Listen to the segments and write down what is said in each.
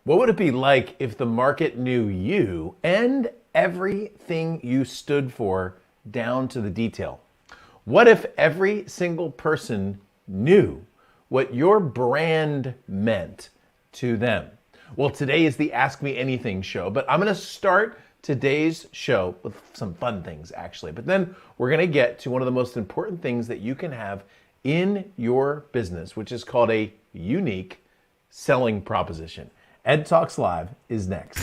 What would it be like if the market knew you and everything you stood for down to the detail? What if every single person knew what your brand meant to them? Well, today is the Ask Me Anything show, but I'm going to start today's show with some fun things, actually. But then we're going to get to one of the most important things that you can have in your business, which is called a unique selling proposition. EdTalks Live is next.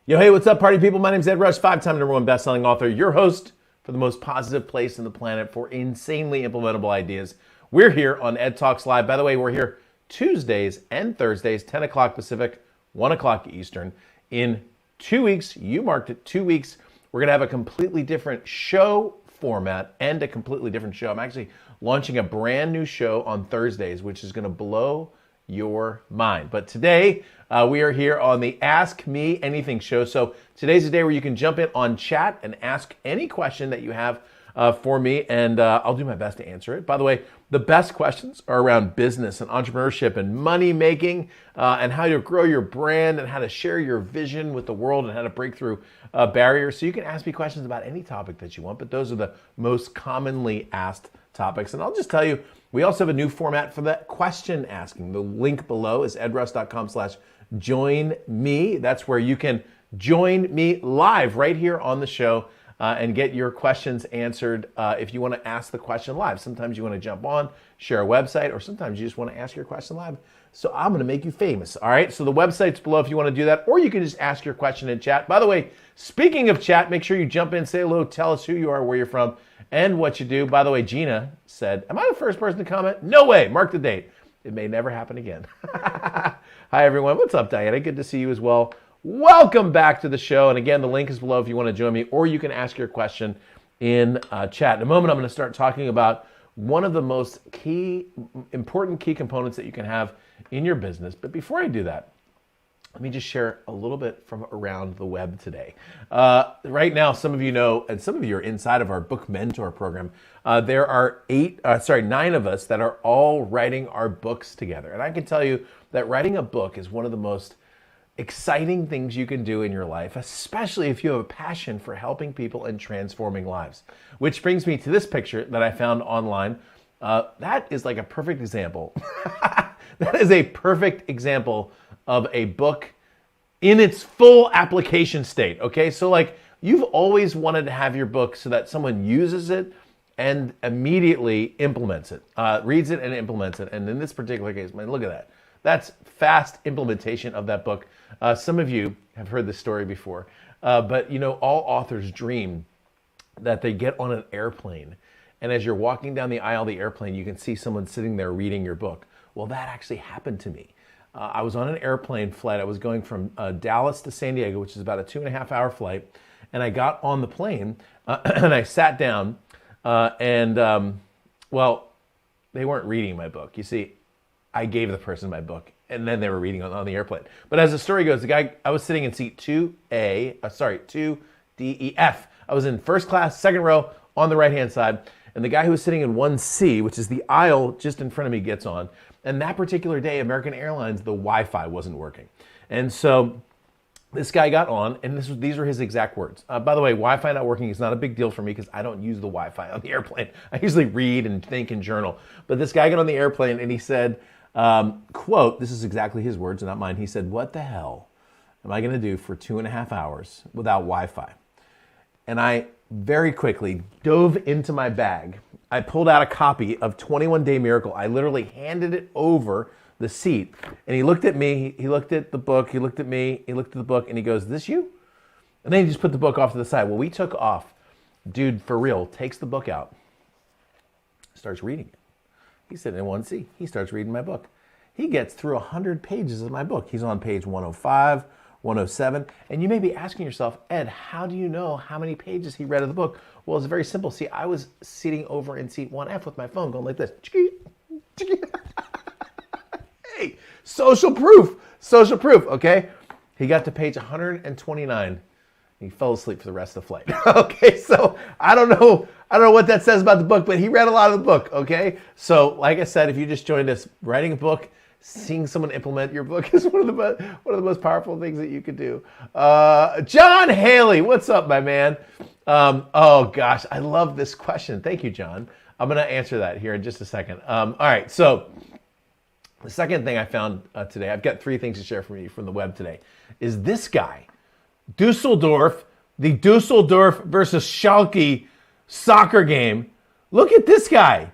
Yo, hey, what's up, party people? My name's Ed Rush, 5-time #1 best-selling author, your host for the most positive place in the planet for insanely implementable ideas. We're here on EdTalks Live. By the way, we're here Tuesdays and Thursdays, 10 o'clock Pacific, 1 o'clock Eastern. In 2 weeks, you marked it, 2 weeks, we're going to have a completely different show format and a completely different show. I'm actually launching a brand new show on Thursdays, which is going to blow your mind. But today, we are here on the Ask Me Anything show. So today's the day where you can jump in on chat and ask any question that you have for me, and I'll do my best to answer it. By the way, the best questions are around business and entrepreneurship and money making and how to grow your brand and how to share your vision with the world and how to break through barriers. So you can ask me questions about any topic that you want, but those are the most commonly asked topics. And I'll just tell you, we also have a new format for the question asking. The link below is edrush.com/join me. That's where you can join me live right here on the show and get your questions answered if you want to ask the question live. Sometimes you want to jump on, share a website, or sometimes you just want to ask your question live. So I'm going to make you famous. All right, so the website's below if you want to do that, or you can just ask your question in chat. By the way, speaking of chat, make sure you jump in, say hello, tell us who you are, where you're from, and what you do. By the way, Gina said, am I the first person to comment? No way, mark the date. It may never happen again. Hi, everyone. What's up, Diana? Good to see you as well. Welcome back to the show. And again, the link is below if you want to join me, or you can ask your question in chat. In a moment, I'm going to start talking about one of the most important key components that you can have in your business. But before I do that, let me just share a little bit from around the web today. Right now, some of you know, and some of you are inside of our Book Mentor program. There are 9 of us that are all writing our books together. And I can tell you that writing a book is one of the most exciting things you can do in your life, especially if you have a passion for helping people and transforming lives. Which brings me to this picture that I found online. That is like a perfect example. That is a perfect example of a book in its full application state, okay? So like you've always wanted to have your book so that someone uses it and immediately implements it, reads it and implements it. And in this particular case, man, look at that. That's fast implementation of that book. Some of you have heard this story before, but you know, all authors dream that they get on an airplane, and as you're walking down the aisle of the airplane, you can see someone sitting there reading your book. Well, that actually happened to me. I was on an airplane flight. I was going from Dallas to San Diego, which is about a 2.5-hour flight, and I got on the plane and I sat down, well, they weren't reading my book. You see, I gave the person my book, and then they were reading on the airplane. But as the story goes, the guy, I was sitting in seat 2DEF. I was in first class, second row, on the right-hand side, and the guy who was sitting in 1C, which is the aisle just in front of me, gets on. And that particular day, American Airlines, the Wi-Fi wasn't working. And so this guy got on, and these were his exact words. By the way, Wi-Fi not working is not a big deal for me because I don't use the Wi-Fi on the airplane. I usually read and think and journal. But this guy got on the airplane, and he said, quote, this is exactly his words, not mine. He said, what the hell am I going to do for 2.5 hours without Wi-Fi? And I very quickly dove into my bag. I pulled out a copy of 21 Day Miracle. I literally handed it over the seat, and he looked at me, he looked at the book, he looked at me, he looked at the book, and he goes, this you? And then he just put the book off to the side. Well, we took off. Dude, for real, takes the book out, starts reading it. He's sitting in 1C. He starts reading my book. He gets through 100 pages of my book. He's on page 105, 107. And you may be asking yourself, Ed, how do you know how many pages he read of the book? Well, it's very simple. See, I was sitting over in seat 1F with my phone going like this. Hey, social proof, okay? He got to page 129. He fell asleep for the rest of the flight. Okay, so I don't know what that says about the book, but he read a lot of the book. Okay, so like I said, if you just joined us, writing a book, seeing someone implement your book is one of the most powerful things that you could do. John Haley, what's up, my man? Oh gosh, I love this question. Thank you, John. I'm going to answer that here in just a second. All right, so the second thing I found today, I've got 3 things to share from you from the web today, is this guy, Dusseldorf, the Dusseldorf versus Schalke soccer game. Look at this guy.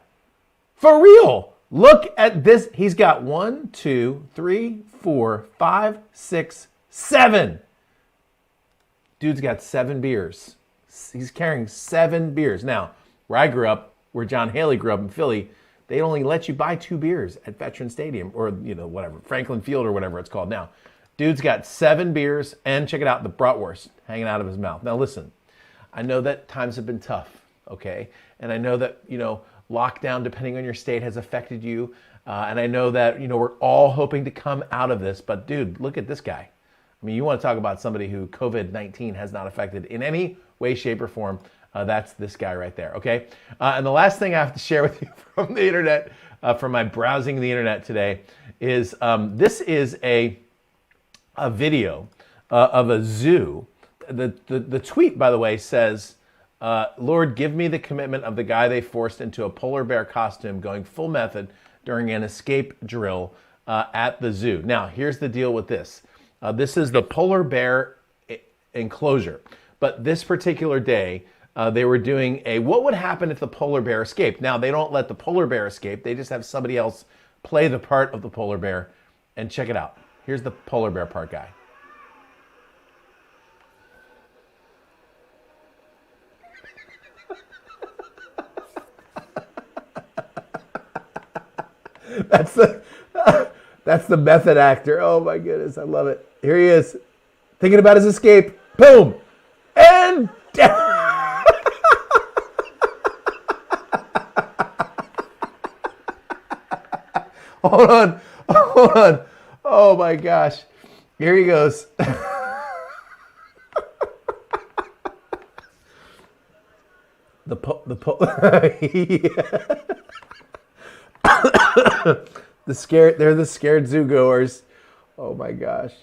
For real. Look at this. He's got 1, 2, 3, 4, 5, 6, 7. Dude's got 7 beers. He's carrying 7 beers. Now, where I grew up, where John Haley grew up in Philly, they only let you buy 2 beers at Veteran Stadium or, whatever, Franklin Field or whatever it's called now. Dude's got 7 beers and check it out, the bratwurst hanging out of his mouth. Now listen, I know that times have been tough, okay? And I know that, lockdown, depending on your state, has affected you. And I know that, we're all hoping to come out of this. But dude, look at this guy. I mean, you want to talk about somebody who COVID-19 has not affected in any way, shape, or form. That's this guy right there, okay? And the last thing I have to share with you from the internet, from my browsing the internet today, is this is a video of a zoo. The tweet, by the way, says, Lord, give me the commitment of the guy they forced into a polar bear costume going full method during an escape drill at the zoo. Now, here's the deal with this. This is the polar bear enclosure. But this particular day, they were doing what would happen if the polar bear escaped. Now, they don't let the polar bear escape. They just have somebody else play the part of the polar bear. And check it out. Here's the polar bear part guy. That's the method actor. Oh my goodness, I love it. Here he is, thinking about his escape. Boom, and down. Hold on. Oh my gosh, here he goes. They're the scared zoo goers. Oh my gosh.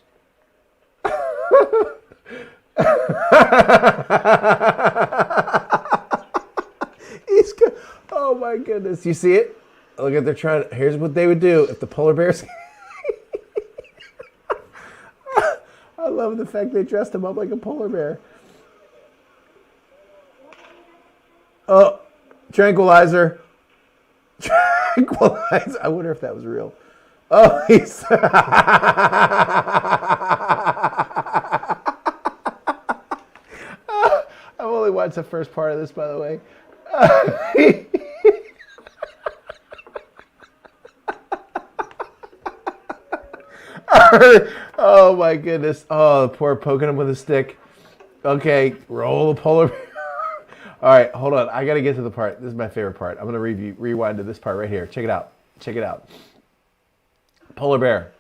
Oh my goodness. You see it? Look at, they're trying. Here's what they would do if the polar bears. I love the fact they dressed him up like a polar bear. Oh, tranquilizer. Tranquilizer. I wonder if that was real. Oh, he's. I've only watched the first part of this, by the way. Oh my goodness. Oh, poor poking him with a stick. Okay, roll the polar bear. All right, hold on. I got to get to the part. This is my favorite part. I'm going to rewind to this part right here. Check it out. Polar bear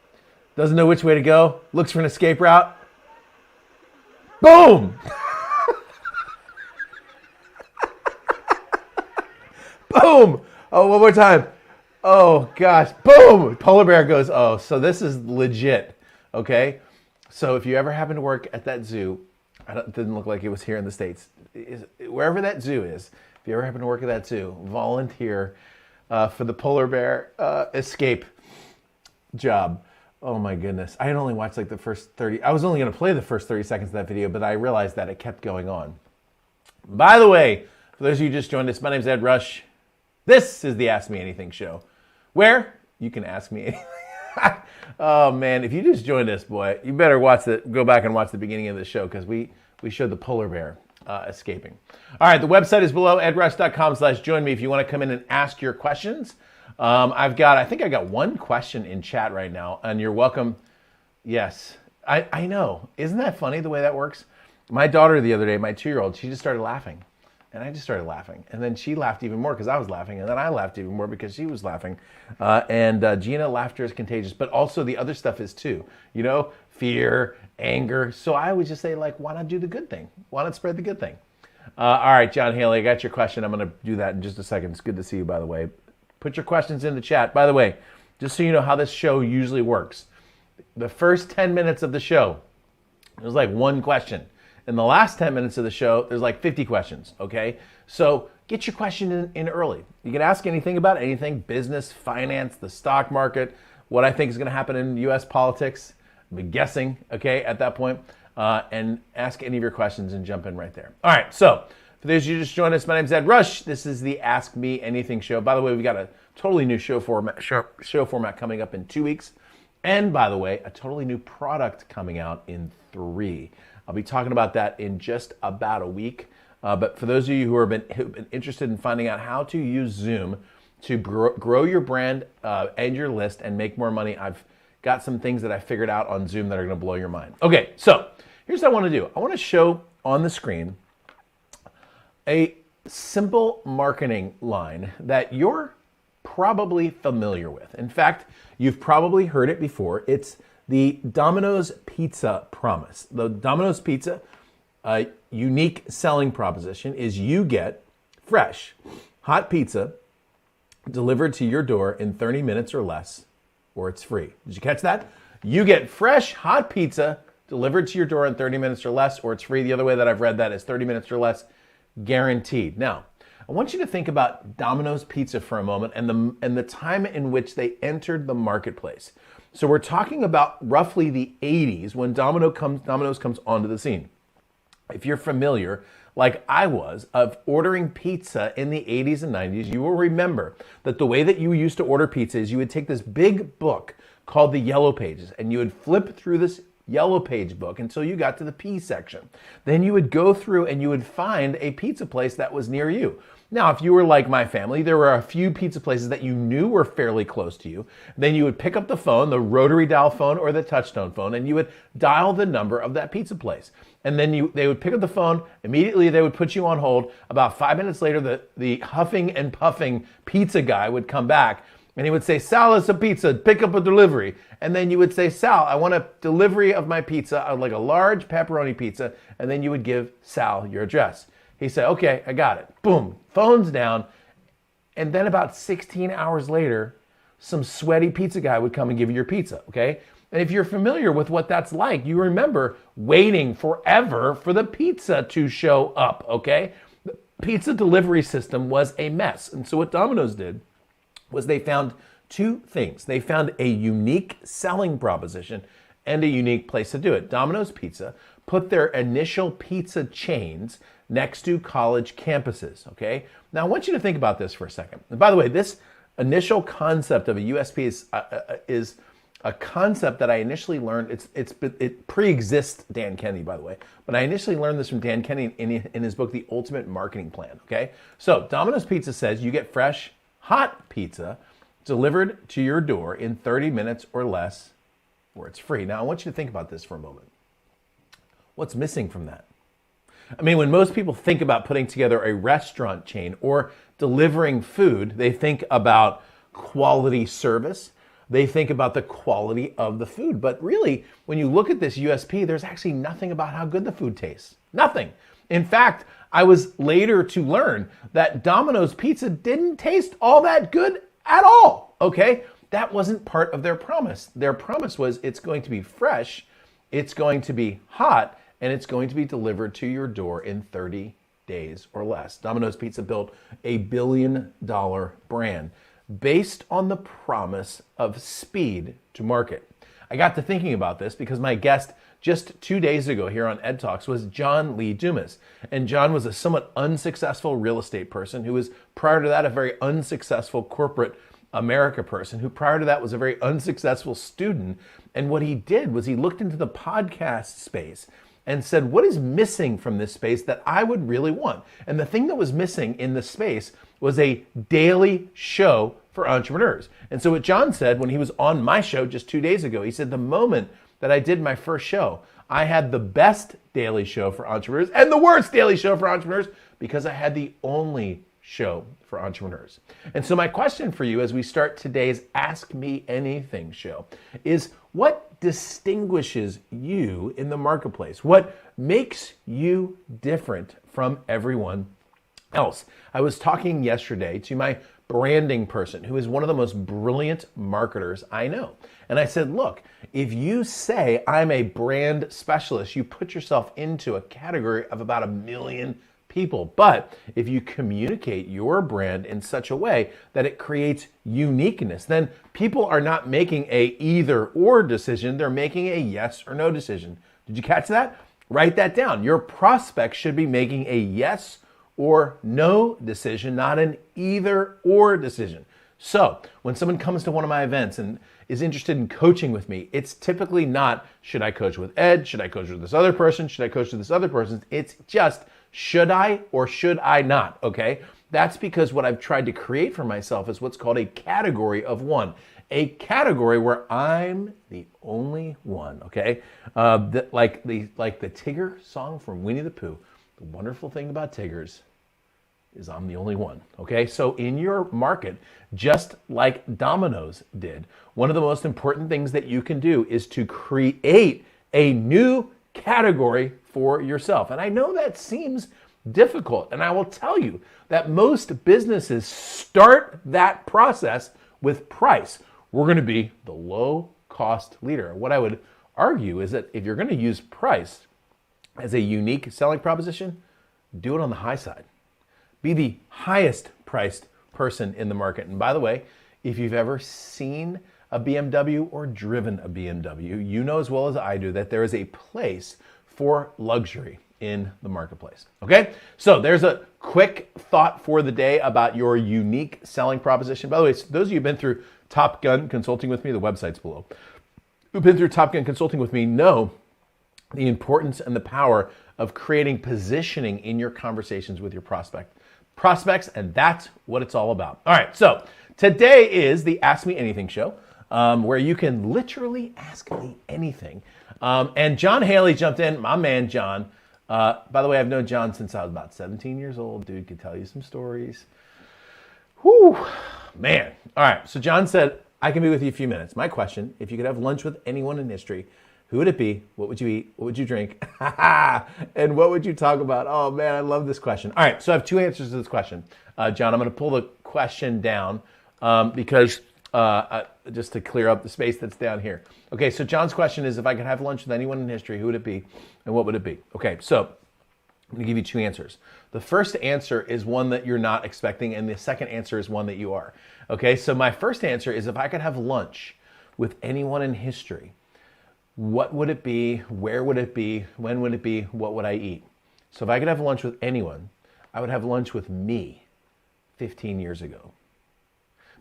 doesn't know which way to go. Looks for an escape route. Boom! Boom! Oh, one more time. Oh, gosh. Boom! Polar bear goes, oh, so this is legit, okay? So if you ever happen to work at that zoo, it didn't look like it was here in the States. Wherever that zoo is, if you ever happen to work at that zoo, volunteer for the polar bear escape job. Oh my goodness. I had only watched like the first 30. I was only going to play the first 30 seconds of that video, but I realized that it kept going on. By the way, for those of you who just joined us, my name's Ed Rush. This is the Ask Me Anything show, where you can ask me anything. Oh man, if you just joined us, boy, you better go back and watch the beginning of the show, because we showed the polar bear escaping. All right, the website is below, edrush.com/join me if you want to come in and ask your questions. I think I got one question in chat right now, and you're welcome. Yes, I know. Isn't that funny the way that works? My daughter the other day, my 2-year-old, she just started laughing. And I just started laughing. And then she laughed even more because I was laughing. And then I laughed even more because she was laughing. And Gina, laughter is contagious. But also the other stuff is too. fear, anger. So I would just say, like, why not do the good thing? Why not spread the good thing? All right, John Haley, I got your question. I'm going to do that in just a second. It's good to see you, by the way. Put your questions in the chat. By the way, just so you know how this show usually works, the first 10 minutes of the show, there's like one question. In the last 10 minutes of the show, there's like 50 questions, okay? So get your question in early. You can ask anything about anything, business, finance, the stock market, what I think is going to happen in U.S. politics. I'll be guessing, okay, at that point, and ask any of your questions and jump in right there. All right, so for those of you who just joined us, my name's Ed Rush. This is the Ask Me Anything show. By the way, we've got a totally new show format coming up in 2 weeks. And by the way, a totally new product coming out in 3. I'll be talking about that in just about a week. But for those of you who've been interested in finding out how to use Zoom to grow your brand and your list and make more money, I've got some things that I figured out on Zoom that are going to blow your mind. Okay, so here's what I want to do. I want to show on the screen a simple marketing line that you're probably familiar with. In fact, you've probably heard it before. It's the Domino's Pizza Promise. The Domino's Pizza unique selling proposition is you get fresh, hot pizza delivered to your door in 30 minutes or less, or it's free. Did you catch that? You get fresh, hot pizza delivered to your door in 30 minutes or less, or it's free. The other way that I've read that is 30 minutes or less, guaranteed. Now, I want you to think about Domino's Pizza for a moment and the time in which they entered the marketplace. So we're talking about roughly the 80s when Domino's comes onto the scene. If you're familiar, like I was, of ordering pizza in the 80s and 90s, you will remember that the way that you used to order pizza is you would take this big book called the Yellow Pages, and you would flip through this Yellow Page book until you got to the P section. Then you would go through and you would find a pizza place that was near you. Now, if you were like my family, there were a few pizza places that you knew were fairly close to you. Then you would pick up the phone, the rotary dial phone or the touchtone phone, and you would dial the number of that pizza place. And then they would pick up the phone, immediately they would put you on hold. About 5 minutes later, the huffing and puffing pizza guy would come back and he would say, "Sal, it's a pizza, pick up a delivery." And then you would say, "Sal, I want a delivery of my pizza. I would like a large pepperoni pizza." And then you would give Sal your address. He said, "Okay, I got it." Boom, phone's down. And then about 16 hours later, some sweaty pizza guy would come and give you your pizza, okay? And if you're familiar with what that's like, you remember waiting forever for the pizza to show up, okay? The pizza delivery system was a mess. And so what Domino's did was they found two things. They found a unique selling proposition and a unique place to do it. Domino's Pizza put their initial pizza chains next to college campuses, okay? Now, I want you to think about this for a second. And by the way, this initial concept of a USP is a concept that I initially learned. It pre-exists Dan Kennedy, by the way, but I initially learned this from Dan Kennedy in his book, The Ultimate Marketing Plan, okay? So Domino's Pizza says you get fresh, hot pizza delivered to your door in 30 minutes or less, or it's free. Now, I want you to think about this for a moment. What's missing from that? I mean, when most people think about putting together a restaurant chain or delivering food, they think about quality service. They think about the quality of the food. But really, when you look at this USP, there's actually nothing about how good the food tastes. Nothing. In fact, I was later to learn that Domino's Pizza didn't taste all that good at all, okay? That wasn't part of their promise. Their promise was it's going to be fresh, it's going to be hot, and it's going to be delivered to your door in 30 days or less. Domino's Pizza built $1 billion brand based on the promise of speed to market. I got to thinking about this because my guest just 2 days ago here on EdTalks was John Lee Dumas. And John was a somewhat unsuccessful real estate person who was, prior to that, a very unsuccessful corporate America person who prior to that was a very unsuccessful student. And what he did was he looked into the podcast space and said, what is missing from this space that I would really want? And the thing that was missing in the space was a daily show for entrepreneurs. And so what John said when he was on my show just 2 days ago, he said, the moment that I did my first show, I had the best daily show for entrepreneurs and the worst daily show for entrepreneurs because I had the only show for entrepreneurs. And so my question for you as we start today's Ask Me Anything show is, what What distinguishes you in the marketplace? What makes you different from everyone else? I was talking yesterday to my branding person, who is one of the most brilliant marketers I know. And I said, look, if you say I'm a brand specialist, you put yourself into a category of about 1 million people. But if you communicate your brand in such a way that it creates uniqueness, then people are not making a either or decision, they're making a yes or no decision. Did you catch that? Write that down. Your prospects should be making a yes or no decision, not an either or decision. So when someone comes to one of my events and is interested in coaching with me, it's typically not, should I coach with Ed? Should I coach with this other person? Should I coach with this other person? It's just, should I or should I not? Okay. That's because what I've tried to create for myself is what's called a category of one, a category where I'm the only one. Okay. Like the Tigger song from Winnie the Pooh. The wonderful thing about Tiggers is I'm the only one, okay? So in your market, just like Domino's did, one of the most important things that you can do is to create a new category for yourself. And I know that seems difficult, and I will tell you that most businesses start that process with price. We're gonna be the low-cost leader. What I would argue is that if you're gonna use price as a unique selling proposition, do it on the high side. Be the highest priced person in the market. And by the way, if you've ever seen a BMW or driven a BMW, you know as well as I do that there is a place for luxury in the marketplace. Okay? So there's a quick thought for the day about your unique selling proposition. By the way, those of you who've been through Top Gun Consulting with me, the website's below, who've been through Top Gun Consulting with me know the importance and the power of creating positioning in your conversations with your prospects, and that's what it's all about. All right, so today is the Ask Me Anything show, where you can literally ask me anything. And John Haley jumped in, my man John. By the way, I've known John since I was about 17 years old. Dude could tell you some stories. Whew, man. All right, so John said, I can be with you a few minutes. My question, if you could have lunch with anyone in history, who would it be? What would you eat? What would you drink? And what would you talk about? Oh man, I love this question. All right, so I have two answers to this question. John, I'm gonna pull the question down because just to clear up the space that's down here. Okay, so John's question is, if I could have lunch with anyone in history, who would it be and what would it be? Okay, so I'm gonna give you two answers. The first answer is one that you're not expecting, and the second answer is one that you are. Okay, so my first answer is, if I could have lunch with anyone in history, what would it be? Where would it be? When would it be? What would I eat? So if I could have lunch with anyone, I would have lunch with me 15 years ago.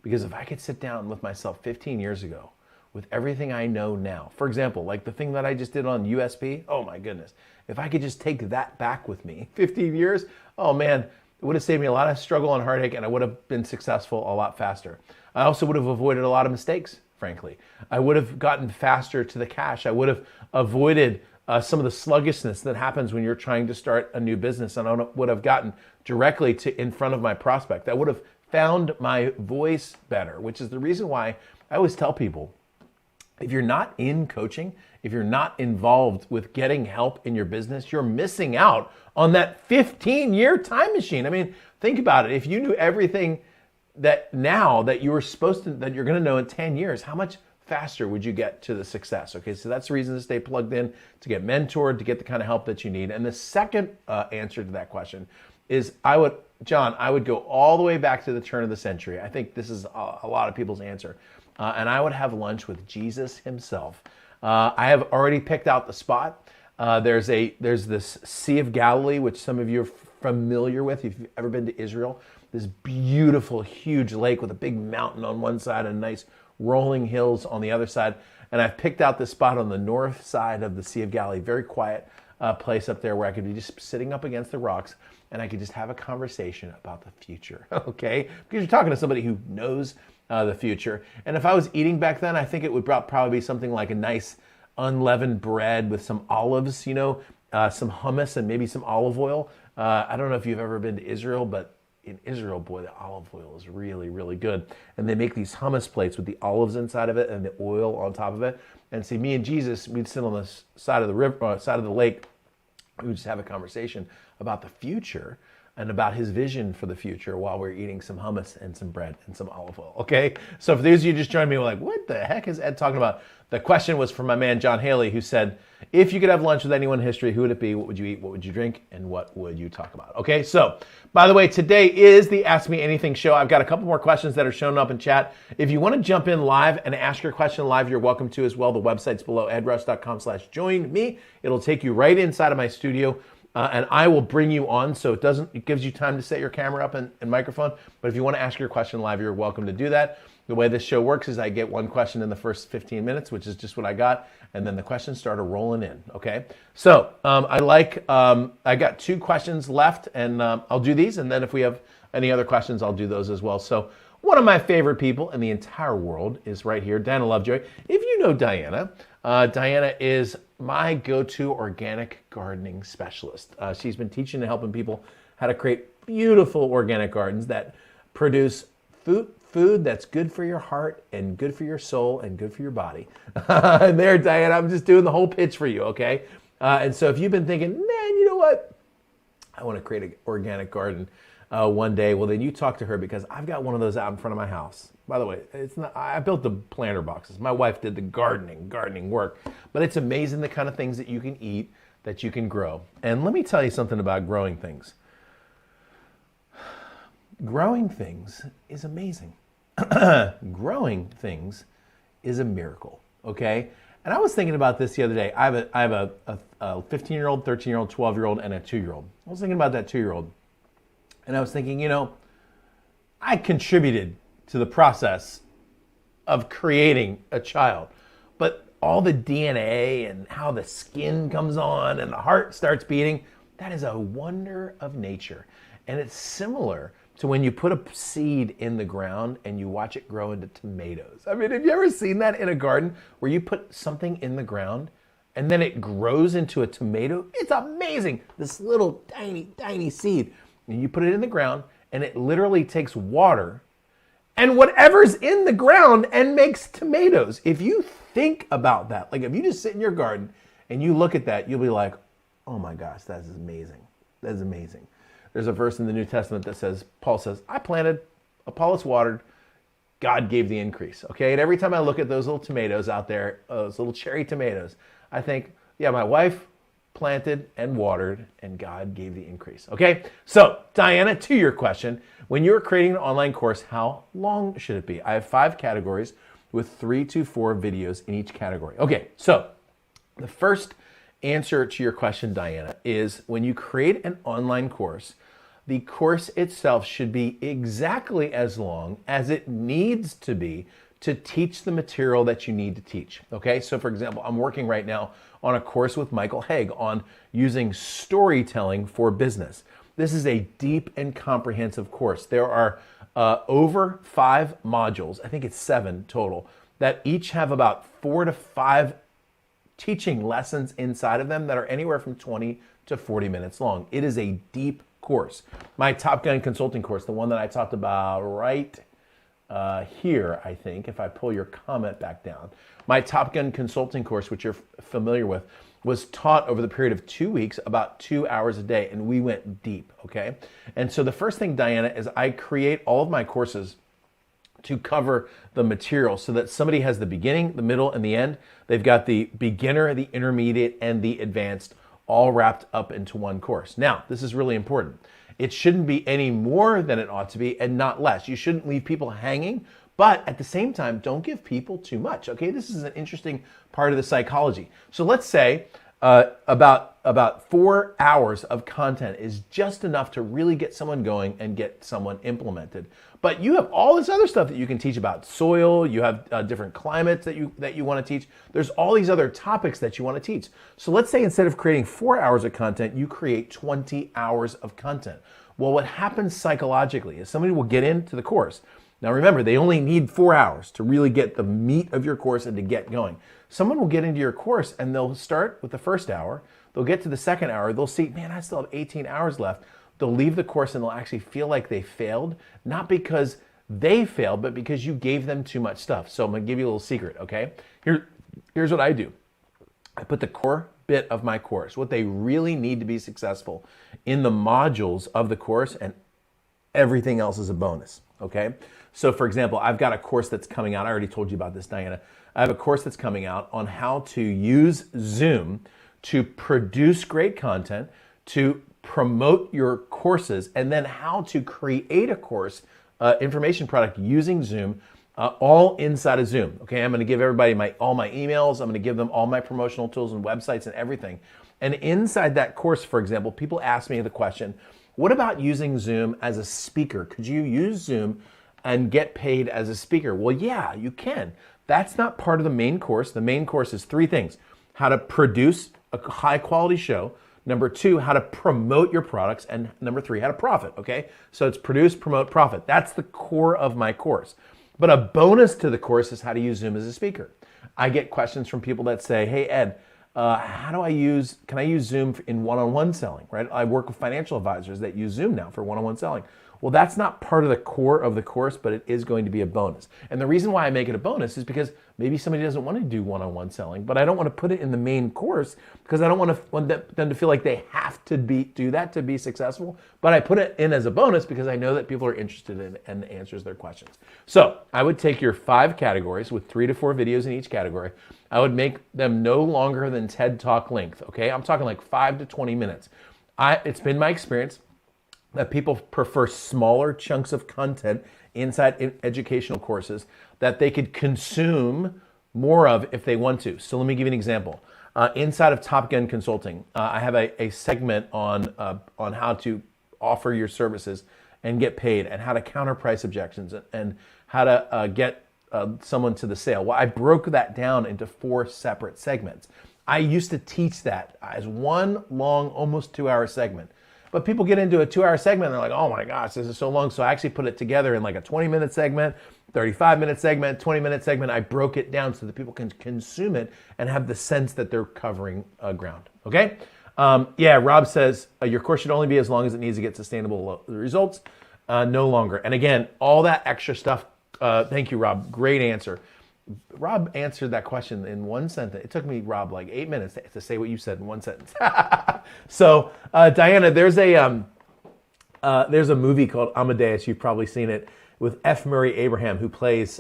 Because if I could sit down with myself 15 years ago with everything I know now, for example, like the thing that I just did on USP, oh my goodness, if I could just take that back with me 15 years, oh man, it would have saved me a lot of struggle and heartache, and I would have been successful a lot faster. I also would have avoided a lot of mistakes. Frankly, I would have gotten faster to the cash. I would have avoided some of the sluggishness that happens when you're trying to start a new business, and I would have gotten directly to in front of my prospect. I would have found my voice better, which is the reason why I always tell people, if you're not in coaching, if you're not involved with getting help in your business, you're missing out on that 15-year time machine. I mean, think about it. If you knew everything that now that you were supposed to, that you're going to know in 10 years, how much faster would you get to the success? Okay, so that's the reason to stay plugged in, to get mentored, to get the kind of help that you need. And the second answer to that question is, I would go all the way back to the turn of the century. I think this is a lot of people's answer. And I would have lunch with Jesus himself. I have already picked out the spot. There's this Sea of Galilee, which some of you are familiar with if you've ever been to Israel. This beautiful, huge lake with a big mountain on one side and nice rolling hills on the other side. And I've picked out this spot on the north side of the Sea of Galilee, very quiet place up there where I could be just sitting up against the rocks and I could just have a conversation about the future, okay? Because you're talking to somebody who knows the future. And if I was eating back then, I think it would probably be something like a nice unleavened bread with some olives, some hummus and maybe some olive oil. I don't know if you've ever been to Israel, but in Israel, boy, the olive oil is really, really good. And they make these hummus plates with the olives inside of it and the oil on top of it. And see, me and Jesus, we'd sit on the side of the river, side of the lake. We would just have a conversation about the future and about his vision for the future while we're eating some hummus and some bread and some olive oil, okay? So for those of you just joined me, we're like, what the heck is Ed talking about? The question was from my man, John Haley, who said, if you could have lunch with anyone in history, who would it be? What would you eat? What would you drink? And what would you talk about? Okay, so by the way, today is the Ask Me Anything show. I've got a couple more questions that are showing up in chat. If you want to jump in live and ask your question live, you're welcome to as well. The website's below, edrush.com/join me. It'll take you right inside of my studio. And I will bring you on, so it gives you time to set your camera up and microphone. But if you want to ask your question live, you're welcome to do that. The way this show works is I get one question in the first 15 minutes, which is just what I got, and then the questions started rolling in, okay? So I got 2 questions left, and I'll do these, and then if we have any other questions, I'll do those as well. So one of my favorite people in the entire world is right here, Diana Lovejoy. If you know Diana, Diana is my go-to organic gardening specialist. She's been teaching and helping people how to create beautiful organic gardens that produce food that's good for your heart and good for your soul and good for your body. And there, Diana, I'm just doing the whole pitch for you, okay? And so if you've been thinking, man, you know what? I want to create an organic garden one day. Well, then you talk to her, because I've got one of those out in front of my house. By the way, it's not. I built the planter boxes. My wife did the gardening work. But it's amazing the kind of things that you can eat, that you can grow. And let me tell you something about growing things. Growing things is amazing. Growing things is a miracle, okay? And I was thinking about this the other day. I have a 15-year-old, 13-year-old, 12-year-old, and a 2-year-old. I was thinking about that 2-year-old. And I was thinking, I contributed to the process of creating a child. But all the DNA and how the skin comes on and the heart starts beating, that is a wonder of nature. And it's similar to when you put a seed in the ground and you watch it grow into tomatoes. I mean, have you ever seen that in a garden where you put something in the ground and then it grows into a tomato? It's amazing. This little tiny, tiny seed. And you put it in the ground and it literally takes water and whatever's in the ground and makes tomatoes. If you think about that, like if you just sit in your garden and you look at that, you'll be like, oh my gosh, that is amazing. That is amazing. There's a verse in the New Testament that says, Paul says, I planted, Apollos watered, God gave the increase. Okay, and every time I look at those little tomatoes out there, those little cherry tomatoes, I think, yeah, my wife planted and watered and God gave the increase. Okay, so Diana, to your question, when you're creating an online course, how long should it be? I have 5 categories with 3 to 4 videos in each category. Okay, so the first answer to your question, Diana, is when you create an online course, the course itself should be exactly as long as it needs to be to teach the material that you need to teach. Okay, so for example, I'm working right now on a course with Michael Haig on using storytelling for business. This is a deep and comprehensive course. There are over 5 modules, I think it's 7 total, that each have about 4 to 5 teaching lessons inside of them that are anywhere from 20 to 40 minutes long. It is a deep course. My Top Gun consulting course, the one that I talked about right here, I think, if I pull your comment back down. My Top Gun consulting course, which you're familiar with, was taught over the period of 2 weeks, about 2 hours a day, and we went deep, okay? And so the first thing, Diana, is I create all of my courses to cover the material so that somebody has the beginning, the middle, and the end. They've got the beginner, the intermediate, and the advanced all wrapped up into one course. Now, this is really important. It shouldn't be any more than it ought to be and not less. You shouldn't leave people hanging, but at the same time, don't give people too much, okay? This is an interesting part of the psychology. So let's say about 4 hours of content is just enough to really get someone going and get someone implemented. But you have all this other stuff that you can teach about soil. You have different climates that you want to teach. There's all these other topics that you want to teach. So let's say instead of creating 4 hours of content, you create 20 hours of content. Well, what happens psychologically is somebody will get into the course. Now remember, they only need 4 hours to really get the meat of your course and to get going. Someone will get into your course and they'll start with the first hour. They'll get to the second hour. They'll see, man, I still have 18 hours left. they'll leave the course and they'll actually feel like they failed, not because they failed, but because you gave them too much stuff. So I'm gonna give you a little secret, okay? Here's what I do. I put the core bit of my course, what they really need to be successful, in the modules of the course, and everything else is a bonus, okay? So for example, I've got a course that's coming out. I already told you about this, Diana. I have a course that's coming out on how to use Zoom to produce great content, to promote your courses, and then how to create a course information product using Zoom, all inside of Zoom. Okay, I'm going to give everybody all my emails. I'm going to give them all my promotional tools and websites and everything. And inside that course, for example, people ask me the question, what about using Zoom as a speaker? Could you use Zoom and get paid as a speaker? Well, yeah, you can. That's not part of the main course. The main course is 3 things: how to produce a high quality show, number 2, how to promote your products, and number 3, how to profit, okay? So it's produce, promote, profit. That's the core of my course. But a bonus to the course is how to use Zoom as a speaker. I get questions from people that say, hey, Ed, can I use Zoom in one-on-one selling, right? I work with financial advisors that use Zoom now for one-on-one selling. Well, that's not part of the core of the course, but it is going to be a bonus. And the reason why I make it a bonus is because maybe somebody doesn't want to do one-on-one selling, but I don't want to put it in the main course because I don't want them to feel like they have to do that to be successful. But I put it in as a bonus because I know that people are interested in it and it answers their questions. So I would take your 5 categories with 3 to 4 videos in each category. I would make them no longer than TED Talk length, okay? I'm talking like 5 to 20 minutes. It's been my experience that people prefer smaller chunks of content inside educational courses that they could consume more of if they want to. So let me give you an example. Inside of Top Gun Consulting, I have a segment on how to offer your services and get paid, and how to counter price objections, and how to get someone to the sale. Well, I broke that down into 4 separate segments. I used to teach that as one long, almost 2-hour segment. But people get into a 2-hour segment and they're like, oh my gosh, this is so long. So I actually put it together in like a 20-minute segment, 35-minute segment, 20-minute segment. I broke it down so that people can consume it and have the sense that they're covering ground. Okay? Yeah, Rob says, your course should only be as long as it needs to get sustainable results, no longer. And again, all that extra stuff, thank you, Rob. Great answer. Rob answered that question in 1 sentence. It took me, Rob, like 8 minutes to say what you said in 1 sentence. So, Diana, there's a movie called Amadeus. You've probably seen it, with F. Murray Abraham, who plays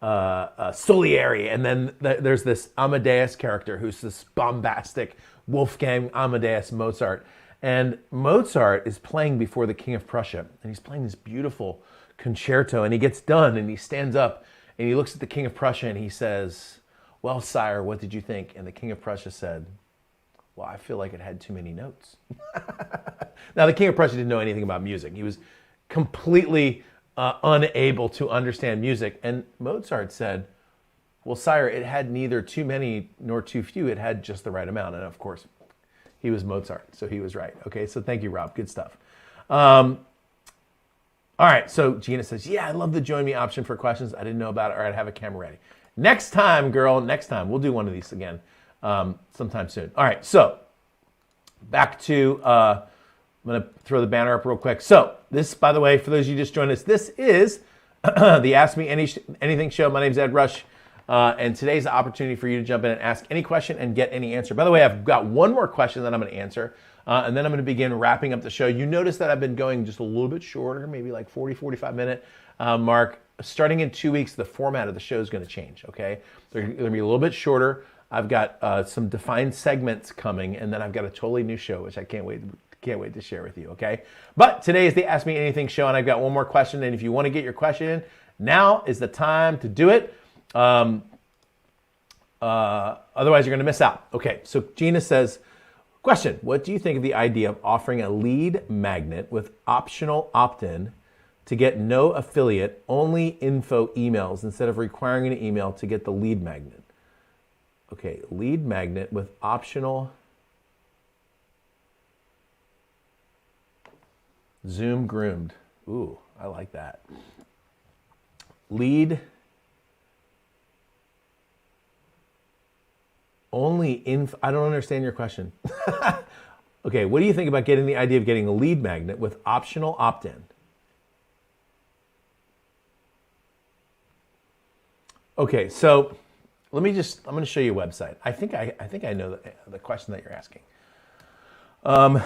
Salieri. And then there's this Amadeus character who's this bombastic Wolfgang Amadeus Mozart. And Mozart is playing before the King of Prussia. And he's playing this beautiful concerto. And he gets done and he stands up and he looks at the King of Prussia and he says, well, sire, what did you think? And the King of Prussia said, well, I feel like it had too many notes. Now, the King of Prussia didn't know anything about music. He was completely unable to understand music. And Mozart said, well, sire, it had neither too many nor too few. It had just the right amount. And of course, he was Mozart, so he was right. Okay, so thank you, Rob. Good stuff. All right, so Gina says, yeah, I love the join me option for questions. I didn't know about it, or I'd have a camera ready. Next time, girl, next time. We'll do one of these again sometime soon. All right, so back to, I'm going to throw the banner up real quick. So this, by the way, for those of you just joined us, this is the Ask Me Anything show. My name's Ed Rush, and today's the opportunity for you to jump in and ask any question and get any answer. By the way, I've got one more question that I'm going to answer. And then I'm going to begin wrapping up the show. You notice that I've been going just a little bit shorter, maybe like 40, 45 minute mark. Starting in 2 weeks, the format of the show is going to change, okay? They're going to be a little bit shorter. I've got some defined segments coming, and then I've got a totally new show, which I can't wait to share with you, okay? But today is the Ask Me Anything show, and I've got one more question. And if you want to get your question in, now is the time to do it. Otherwise, you're going to miss out. Okay, so Gina says, question, what do you think of the idea of offering a lead magnet with optional opt-in to get no affiliate, only info emails instead of requiring an email to get the lead magnet? Okay, lead magnet with optional Zoom groomed. Ooh, I like that. Lead only info. I don't understand your question. Okay, what do you think about getting the idea of getting a lead magnet with optional opt-in? Okay, so I'm going to show you a website. I think I know the question that you're asking. Let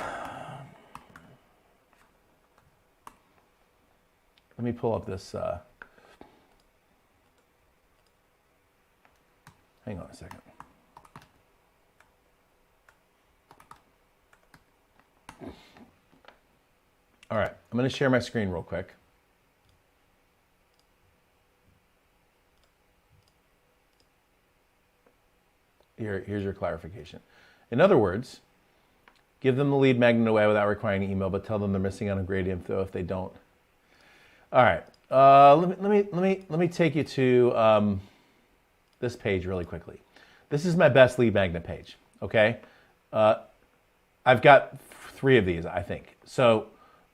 me pull up this. Hang on a second. All right, I'm going to share my screen real quick. Here's your clarification. In other words, give them the lead magnet away without requiring an email, but tell them they're missing out on great info if they don't. All right, let me take you to this page really quickly. This is my best lead magnet page. Okay, I've got 3 of these, I think. So,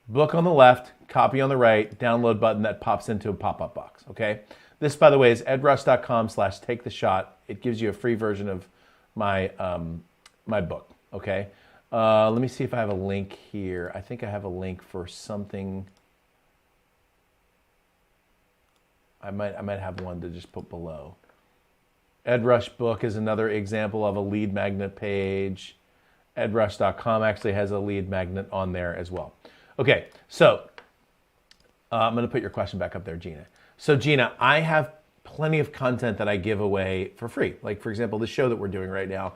book on the left, copy on the right, download button that pops into a pop-up box. Okay, this, by the way, is edrush.com/taketheshot. It gives you a free version of my my book. Okay, let me see if I have a link here. I think I have a link for something. I might have one to just put below. EdRush book is another example of a lead magnet page. EdRush.com actually has a lead magnet on there as well. Okay, so I'm going to put your question back up there, Gina. So Gina, I have plenty of content that I give away for free. Like, for example, the show that we're doing right now,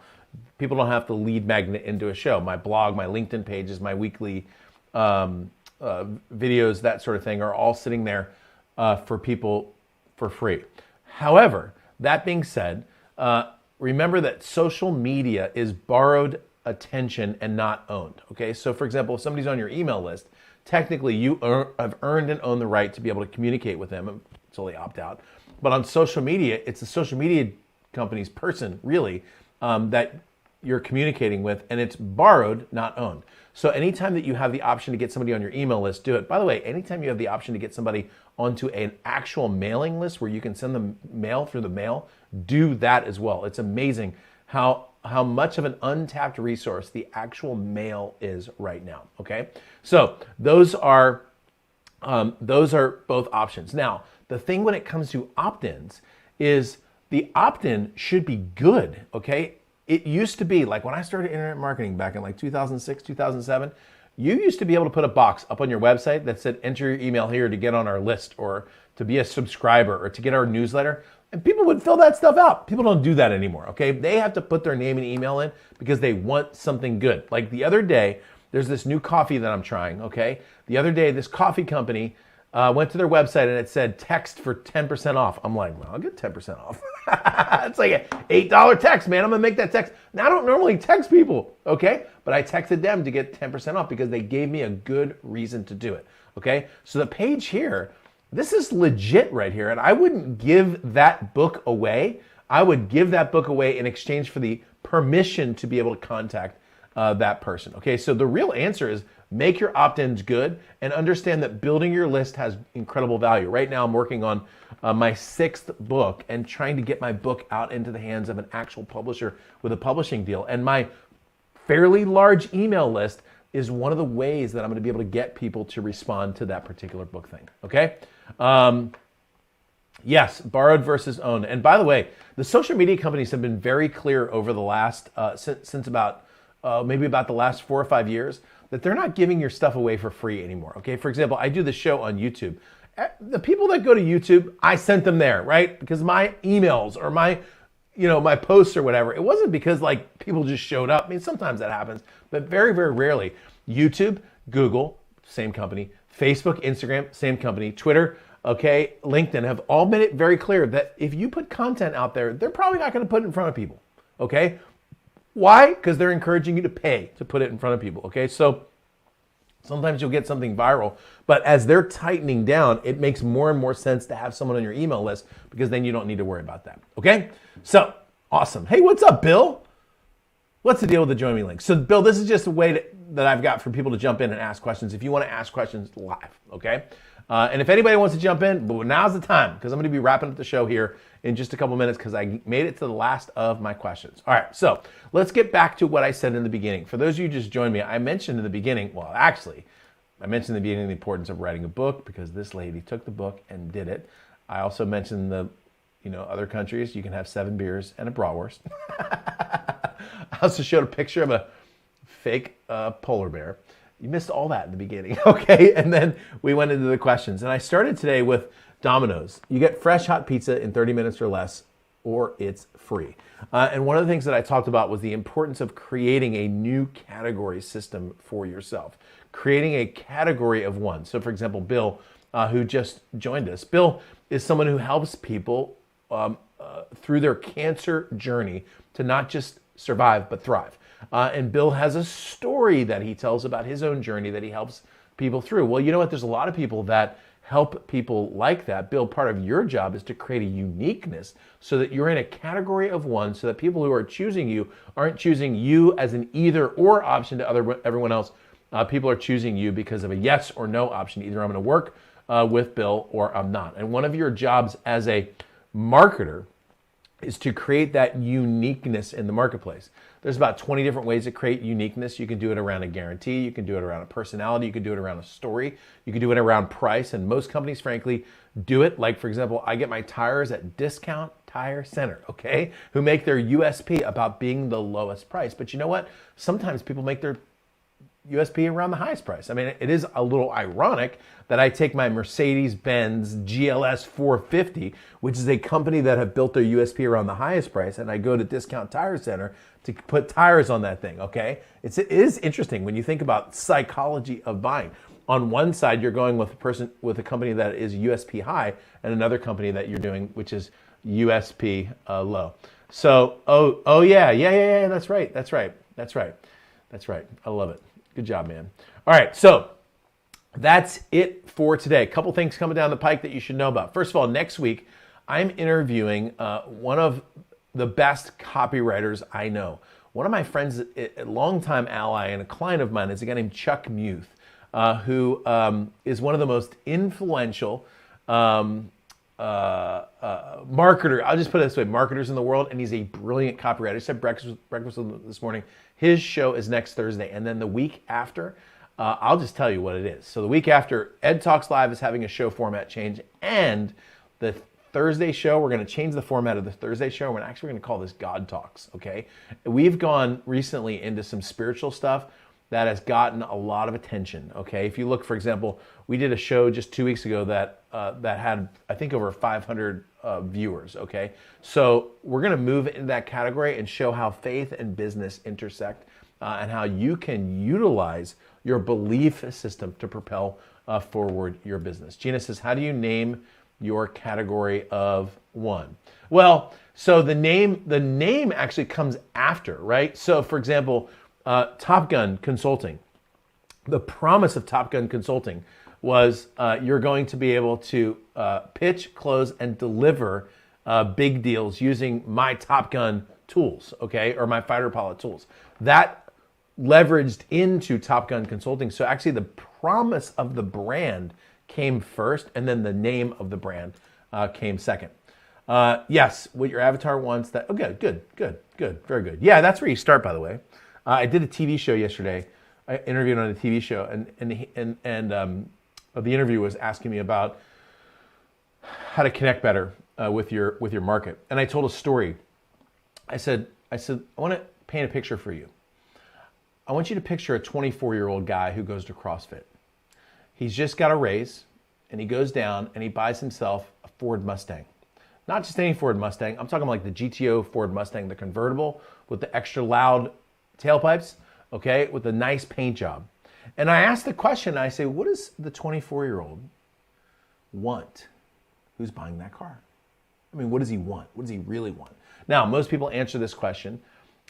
people don't have to lead magnet into a show. My blog, my LinkedIn pages, my weekly videos, that sort of thing are all sitting there for people for free. However, that being said, remember that social media is borrowed attention and not owned. Okay, so for example, if somebody's on your email list, technically you have earned and own the right to be able to communicate with them until they opt out. But on social media, it's the social media company's person, really, that you're communicating with, and it's borrowed, not owned. So anytime that you have the option to get somebody on your email list, do it. By the way, anytime you have the option to get somebody onto an actual mailing list where you can send them mail through the mail, do that as well. It's amazing how much of an untapped resource the actual mail is right now. Okay, so those are both options. Now, the thing when it comes to opt-ins is the opt-in should be good. Okay, it used to be like when I started internet marketing back in like 2006, 2007. You used to be able to put a box up on your website that said, enter your email here to get on our list or to be a subscriber or to get our newsletter. And people would fill that stuff out. People don't do that anymore, okay? They have to put their name and email in because they want something good. Like the other day, there's this new coffee that I'm trying, okay? The other day, this coffee company went to their website and it said text for 10% off. I'm like, well, I'll get 10% off. It's like an $8 text, man. I'm gonna make that text. Now, I don't normally text people, okay? But I texted them to get 10% off because they gave me a good reason to do it, okay? So the page here, this is legit right here, and I wouldn't give that book away. I would give that book away in exchange for the permission to be able to contact that person, okay? So the real answer is make your opt-ins good and understand that building your list has incredible value. Right now, I'm working on my 6th book and trying to get my book out into the hands of an actual publisher with a publishing deal. And my fairly large email list is one of the ways that I'm going to be able to get people to respond to that particular book thing, okay? Yes, borrowed versus owned. And by the way, the social media companies have been very clear over the last, since about, maybe about the last 4 or 5 years, that they're not giving your stuff away for free anymore, okay? For example, I do the show on YouTube. The people that go to YouTube, I sent them there, right? Because my emails or my posts or whatever, it wasn't because like people just showed up. I mean, sometimes that happens, but very, very rarely. YouTube, Google, same company, Facebook, Instagram, same company, Twitter, okay, LinkedIn have all made it very clear that if you put content out there, they're probably not going to put it in front of people, okay? Why? Because they're encouraging you to pay to put it in front of people, okay? So sometimes you'll get something viral, but as they're tightening down, it makes more and more sense to have someone on your email list because then you don't need to worry about that, okay? So, awesome. Hey, what's up, Bill? What's the deal with the Join Me link? So, Bill, this is just a way that I've got for people to jump in and ask questions if you want to ask questions live, okay? And if anybody wants to jump in, but now's the time because I'm going to be wrapping up the show here in just a couple minutes because I made it to the last of my questions. All right, so let's get back to what I said in the beginning. For those of you who just joined me, I mentioned in the beginning, I mentioned in the beginning the importance of writing a book because this lady took the book and did it. I also mentioned other countries, you can have 7 beers and a bratwurst. I also showed a picture of a fake polar bear. You missed all that in the beginning, okay? And then we went into the questions. And I started today with Domino's. You get fresh hot pizza in 30 minutes or less, or it's free. And one of the things that I talked about was the importance of creating a new category system for yourself. Creating a category of one. So for example, Bill, who just joined us, Bill is someone who helps people through their cancer journey to not just survive, but thrive. And Bill has a story that he tells about his own journey that he helps people through. Well, you know what? There's a lot of people that help people like that. Bill, part of your job is to create a uniqueness so that you're in a category of one so that people who are choosing you aren't choosing you as an either or option to everyone else. People are choosing you because of a yes or no option. Either I'm going to work with Bill or I'm not. And one of your jobs as a marketer is to create that uniqueness in the marketplace. There's about 20 different ways to create uniqueness. You can do it around a guarantee. You can do it around a personality. You can do it around a story. You can do it around price. And most companies, frankly, do it. Like, for example, I get my tires at Discount Tire Center, okay, who make their USP about being the lowest price. But you know what? Sometimes people make their USP around the highest price. I mean, it is a little ironic that I take my Mercedes-Benz GLS 450, which is a company that have built their USP around the highest price, and I go to Discount Tire Center to put tires on that thing, okay? It is interesting when you think about psychology of buying. On one side, you're going with a company that is USP high, and another company that you're doing, which is USP low. So, yeah, that's right. I love it. Good job, man. All right, so that's it for today. A couple things coming down the pike that you should know about. First of all, next week, I'm interviewing one of the best copywriters I know. One of my friends, a longtime ally and a client of mine, is a guy named Chuck Muth, who is one of the most influential marketer. I'll just put it this way, marketers in the world, and he's a brilliant copywriter. I just had breakfast with him this morning. His show is next Thursday, and then the week after, I'll just tell you what it is. So the week after, EdTalks Live is having a show format change, and the Thursday show, we're going to change the format of the Thursday show. We're actually going to call this God Talks, okay? We've gone recently into some spiritual stuff that has gotten a lot of attention, okay? If you look, for example, we did a show just 2 weeks ago that had, I think, over 500 viewers, okay? So we're gonna move into that category and show how faith and business intersect and how you can utilize your belief system to propel forward your business. Gina says, how do you name your category of one? Well, so the name actually comes after, right? So for example, Top Gun Consulting. The promise of Top Gun Consulting was you're going to be able to pitch, close, and deliver big deals using my Top Gun tools, okay, or my fighter pilot tools. That leveraged into Top Gun Consulting. So actually the promise of the brand came first, and then the name of the brand came second. Yes, what your avatar wants. That. Okay, good, very good. Yeah, that's where you start, by the way. I did a TV show yesterday. I interviewed on a TV show, and the interview was asking me about how to connect better with your market. And I told a story. I said, I want to paint a picture for you. I want you to picture a 24-year-old guy who goes to CrossFit. He's just got a raise, and he goes down and he buys himself a Ford Mustang. Not just any Ford Mustang. I'm talking like the GTO Ford Mustang, the convertible with the extra loud tailpipes, okay, with a nice paint job. And I asked the question, I say, what does the 24-year-old want who's buying that car? I mean, what does he want? What does he really want? Now, most people answer this question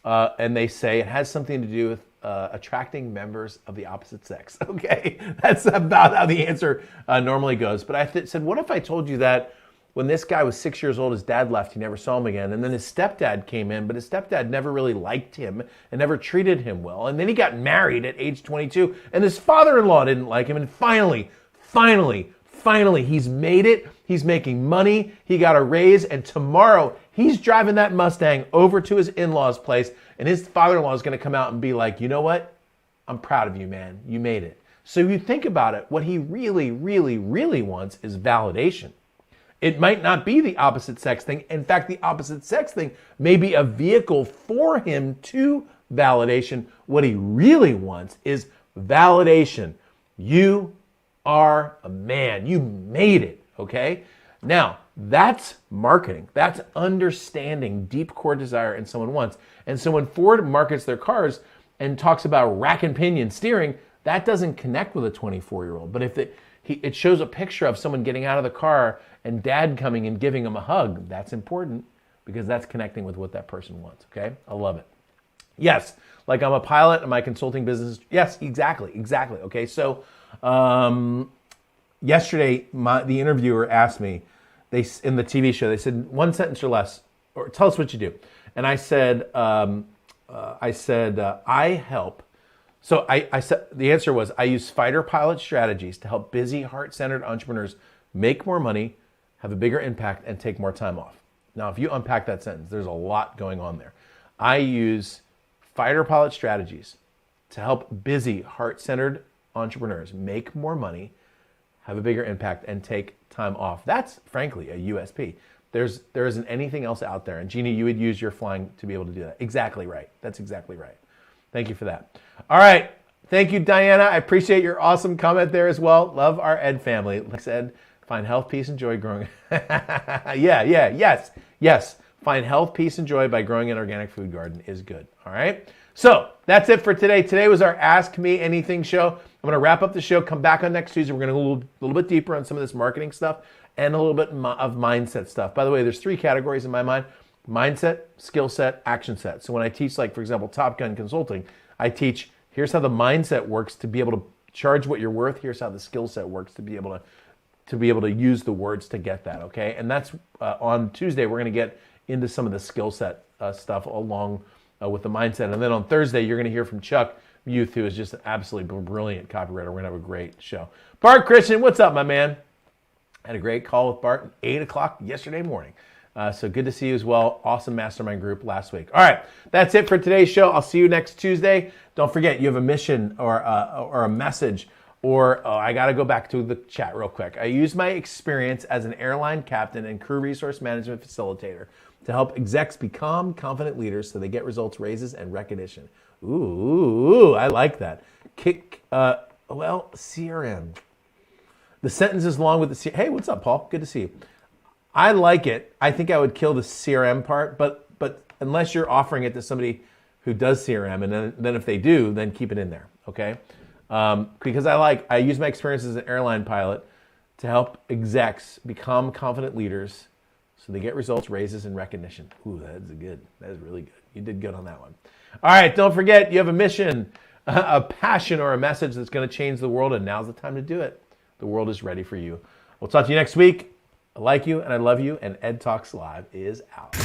and they say it has something to do with attracting members of the opposite sex. Okay, that's about how the answer normally goes. But I said, what if I told you that when this guy was 6 years old, his dad left, he never saw him again. And then his stepdad came in, but his stepdad never really liked him and never treated him well. And then he got married at age 22, and his father-in-law didn't like him. And finally, Finally, he's made it. He's making money. He got a raise. And tomorrow, he's driving that Mustang over to his in-laws' place. And his father-in-law is going to come out and be like, you know what? I'm proud of you, man. You made it. So if you think about it, what he really, really, really wants is validation. It might not be the opposite sex thing. In fact, the opposite sex thing may be a vehicle for him to validation. What he really wants is validation. You are a man. You made it, okay? Now, that's marketing. That's understanding deep core desire in someone wants. And so when Ford markets their cars and talks about rack and pinion steering, that doesn't connect with a 24-year-old. But if it shows a picture of someone getting out of the car and dad coming and giving him a hug, that's important because that's connecting with what that person wants, okay? I love it. Yes, like I'm a pilot in my consulting business. Yes, exactly, okay? So yesterday, the interviewer asked me, in the TV show, they said, one sentence or less, or tell us what you do. And I said, I help. So I said, the answer was, I use fighter pilot strategies to help busy, heart-centered entrepreneurs make more money, have a bigger impact, and take more time off. Now, if you unpack that sentence, there's a lot going on there. I use fighter pilot strategies to help busy, heart-centered entrepreneurs make more money, have a bigger impact, and take time off. That's, frankly, a USP. There isn't anything else out there. And Jeannie, you would use your flying to be able to do that. Exactly right. That's exactly right. Thank you for that. All right. Thank you, Diana. I appreciate your awesome comment there as well. Love our Ed family. Like I said, find health, peace, and joy growing. Yes. Find health, peace, and joy by growing an organic food garden is good. All right. So that's it for today. Today was our Ask Me Anything show. I'm going to wrap up the show, come back on next Tuesday. We're going to go a little bit deeper on some of this marketing stuff and a little bit of mindset stuff. By the way, there's 3 categories in my mind: mindset, skill set, action set. So when I teach, like, for example, Top Gun Consulting, I teach, here's how the mindset works to be able to charge what you're worth. Here's how the skill set works to be able to use the words to get that, okay? And that's on Tuesday, we're going to get into some of the skill set stuff along with the mindset. And then on Thursday, you're going to hear from Chuck Youth, who is just an absolutely brilliant copywriter. We're going to have a great show. Bart Christian, what's up, my man? I had a great call with Bart at 8 o'clock yesterday morning. So good to see you as well. Awesome mastermind group last week. All right, that's it for today's show. I'll see you next Tuesday. Don't forget, you have a mission or a message, or I got to go back to the chat real quick. I use my experience as an airline captain and crew resource management facilitator to help execs become confident leaders so they get results, raises, and recognition. Ooh, I like that. CRM. The sentence is long with the CRM. Hey, what's up, Paul? Good to see you. I like it. I think I would kill the CRM part, but unless you're offering it to somebody who does CRM, and then if they do, then keep it in there, okay? Because I use my experience as an airline pilot to help execs become confident leaders so they get results, raises, and recognition. Ooh, that is really good. You did good on that one. All right, don't forget, you have a mission, a passion, or a message that's going to change the world, and now's the time to do it. The world is ready for you. We'll talk to you next week. I like you, and I love you, and EdTalks Live is out.